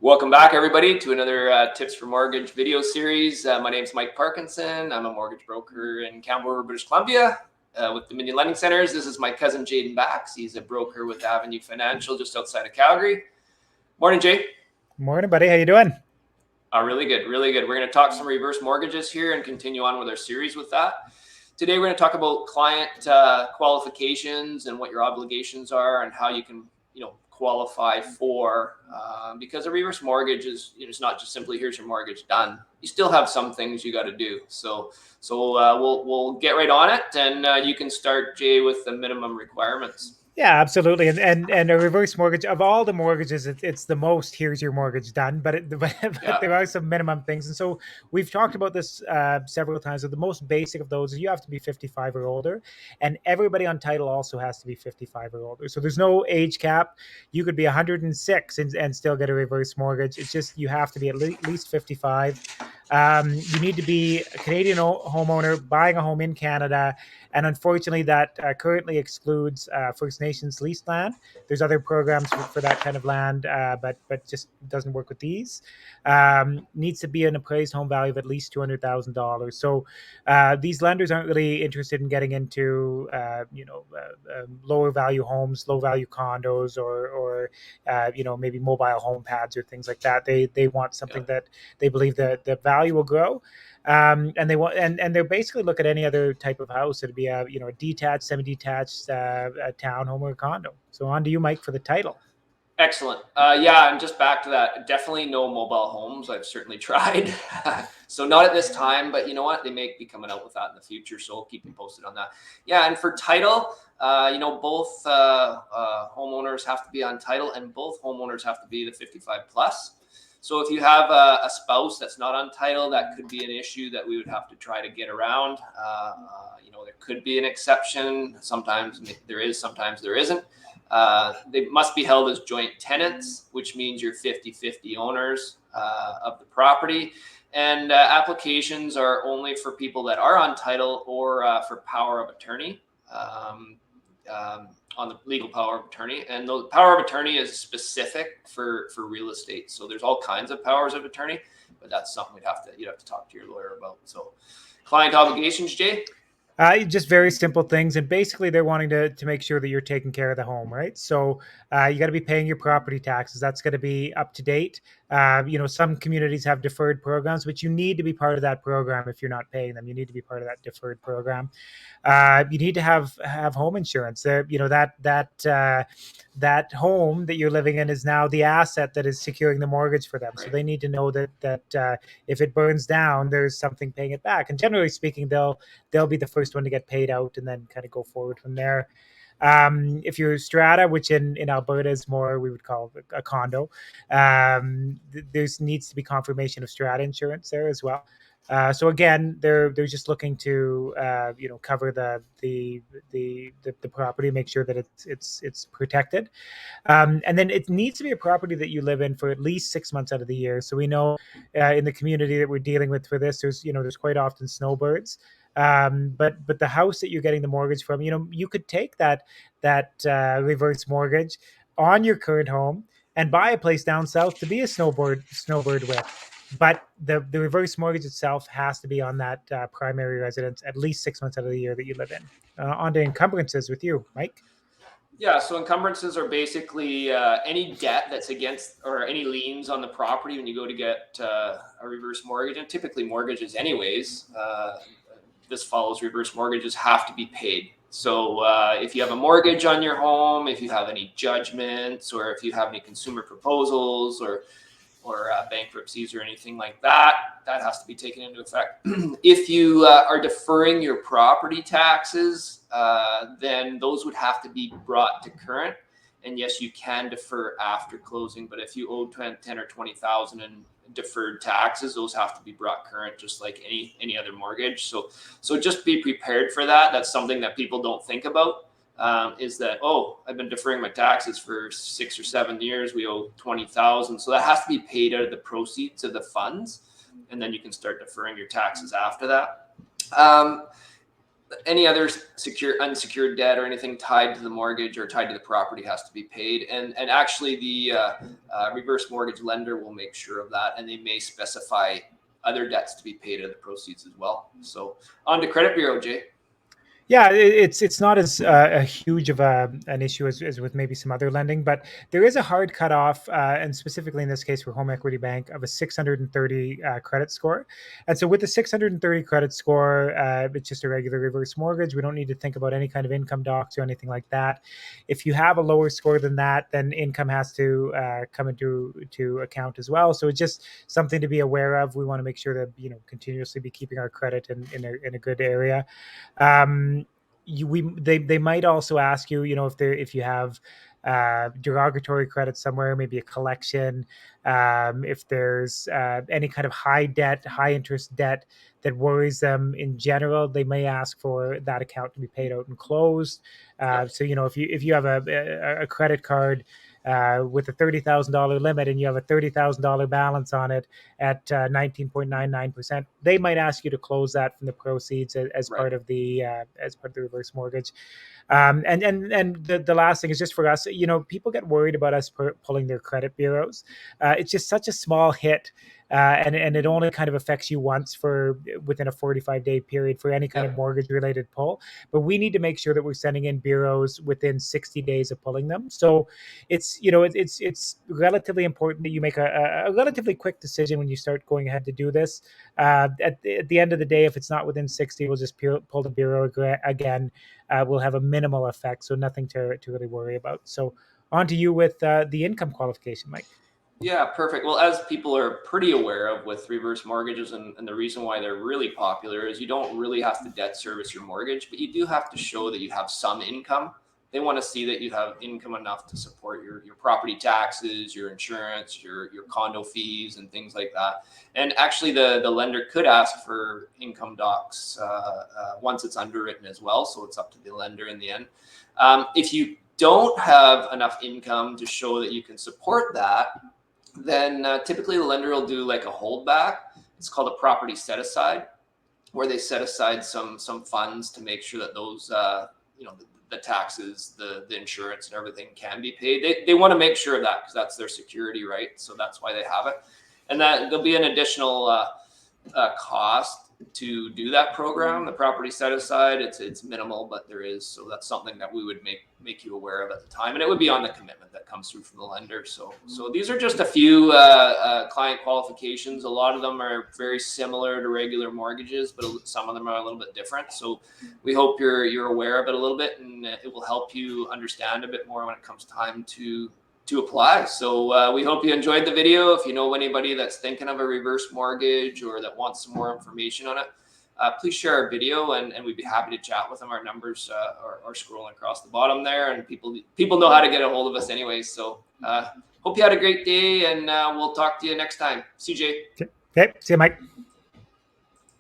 Welcome back, everybody, to another Tips for Mortgage video series. My name is Mike Parkinson. I'm a mortgage broker in Campbell River, British Columbia with Dominion Lending Centers. This is my cousin, Jaden Bax. He's a broker with Avenue Financial just outside of Calgary. Morning, Jay. Morning, buddy. How you doing? Really good, really good. We're going to talk some reverse mortgages here and continue on with our series with that. Today, we're going to talk about client qualifications and what your obligations are and how you can, qualify for, because a reverse mortgage is, it's not just simply here's your mortgage done. You still have some things you got to do. So we'll get right on it, and you can start, Jay, with the minimum requirements. Yeah, absolutely. And a reverse mortgage of all the mortgages, it's the most. Here's your mortgage done, but Yeah, there are some minimum things, and so we've talked about this several times. So the most basic of those is you have to be 55 or older, and everybody on title also has to be 55 or older. So there's no age cap. You could be 106 and still get a reverse mortgage. It's just you have to be at least 55. You need to be a Canadian homeowner buying a home in Canada, and unfortunately, that currently excludes First Nations leased land. There's other programs for that kind of land, but just doesn't work with these. Needs to be an appraised home value of at least $200,000. So these lenders aren't really interested in getting into lower value homes, low value condos, or maybe mobile home pads or things like that. They want something yeah. that they believe that the value will grow, and they want and they're basically look at any other type of house. It'd be a detached, semi-detached, a townhome or a condo. So on to you, Mike, for the title. Excellent. Yeah, and just back to that, definitely no mobile homes. I've certainly tried. So not at this time, but you know what? They may be coming out with that in the future. So I'll keep you posted on that. Yeah, and for title, both homeowners have to be on title and both homeowners have to be the 55 plus. So if you have a spouse that's not on title, that could be an issue that we would have to try to get around. There could be an exception. Sometimes there is, sometimes there isn't. They must be held as joint tenants, which means you're 50-50 owners of the property. And applications are only for people that are on title or for power of attorney, on the legal power of attorney. And the power of attorney is specific for real estate. So there's all kinds of powers of attorney, but that's something you'd have to talk to your lawyer about. So client obligations, Jay? Just very simple things, and basically they're wanting to make sure that you're taking care of the home, right? So you got to be paying your property taxes. That's going to be up to date. Some communities have deferred programs, but you need to be part of that program. If you're not paying them, you need to be part of that deferred program. You need to have home insurance. That home that you're living in is now the asset that is securing the mortgage for them. So Right. they need to know that if it burns down, there's something paying it back. And generally speaking, they'll be the first one to get paid out and then kind of go forward from there. If you're strata, which in Alberta is more we would call a condo, there needs to be confirmation of strata insurance there as well. So again, they're just looking to cover the property, make sure that it's protected, and then it needs to be a property that you live in for at least 6 months out of the year. So we know in the community that we're dealing with for this, there's quite often snowbirds. But the house that you're getting the mortgage from, you could take that reverse mortgage on your current home and buy a place down south to be a snowbird with. But the reverse mortgage itself has to be on that primary residence at least 6 months out of the year that you live in. On to encumbrances with you, Mike. Yeah, so encumbrances are basically any debt that's against or any liens on the property when you go to get a reverse mortgage, and typically mortgages, anyways. This follows reverse mortgages have to be paid. So if you have a mortgage on your home, if you have any judgments, or if you have any consumer proposals, or bankruptcies or anything like that, that has to be taken into effect. If you are deferring your property taxes, then those would have to be brought to current. And yes, you can defer after closing, but if you owe 10 or 20,000 in deferred taxes, those have to be brought current, just like any other mortgage. So just be prepared for that. That's something that people don't think about. Is that, I've been deferring my taxes for 6 or 7 years. We owe 20,000, so that has to be paid out of the proceeds of the funds, and then you can start deferring your taxes after that. any other unsecured debt or anything tied to the mortgage or tied to the property has to be paid. And actually, the reverse mortgage lender will make sure of that, and they may specify other debts to be paid out of the proceeds as well. So on to credit bureau, Jay. Yeah, it's not as a huge of an issue as with maybe some other lending, but there is a hard cutoff, and specifically in this case for Home Equity Bank, of a 630 credit score. And so with the 630 credit score, it's just a regular reverse mortgage. We don't need to think about any kind of income docs or anything like that. If you have a lower score than that, then income has to come into account as well. So it's just something to be aware of. We want to make sure that continuously be keeping our credit in a good area. They might also ask you, if you have derogatory credit somewhere, maybe a collection, if there's any kind of high interest debt that worries them in general, they may ask for that account to be paid out and closed. Yep. So if you have a credit card with a $30,000 limit and you have a $30,000 balance on it at 19.99%, they might ask you to close that from the proceeds as Right. part of the reverse mortgage. And the last thing is just for us, people get worried about us pulling their credit bureaus. It's just such a small hit. And it only kind of affects you once for within a 45-day period for any kind of Yep. mortgage related pull. But we need to make sure that we're sending in bureaus within 60 days of pulling them. So it's relatively important that you make a relatively quick decision when you start going ahead to do this. At the end of the day, if it's not within 60, we'll just pull the bureau again. Will have a minimal effect, so nothing to really worry about. So on to you with the income qualification, Mike. Yeah, perfect. Well, as people are pretty aware of with reverse mortgages, and the reason why they're really popular is you don't really have to debt service your mortgage, but you do have to show that you have some income. They want to see that you have income enough to support your property taxes, your insurance, your condo fees, and things like that. And actually, the lender could ask for income docs once it's underwritten as well. So it's up to the lender in the end. If you don't have enough income to show that you can support that, then typically the lender will do like a holdback. It's called a property set aside, where they set aside some funds to make sure that those the taxes, the insurance, and everything can be paid. They want to make sure of that because that's their security, right? So that's why they have it, and that there'll be an additional cost to do that program. The property set aside, it's minimal, but there is. So that's something that we would make you aware of at the time, and it would be on the commitment that comes through from the lender. So these are just a few client qualifications. A lot of them are very similar to regular mortgages, but some of them are a little bit different. So we hope you're aware of it a little bit, and it will help you understand a bit more when it comes time to apply. So we hope you enjoyed the video. If you know anybody that's thinking of a reverse mortgage or that wants some more information on it, please share our video, and we'd be happy to chat with them. Our numbers are scrolling across the bottom there, and people know how to get a hold of us anyway. So hope you had a great day, and we'll talk to you next time. CJ. Okay, see you, Mike.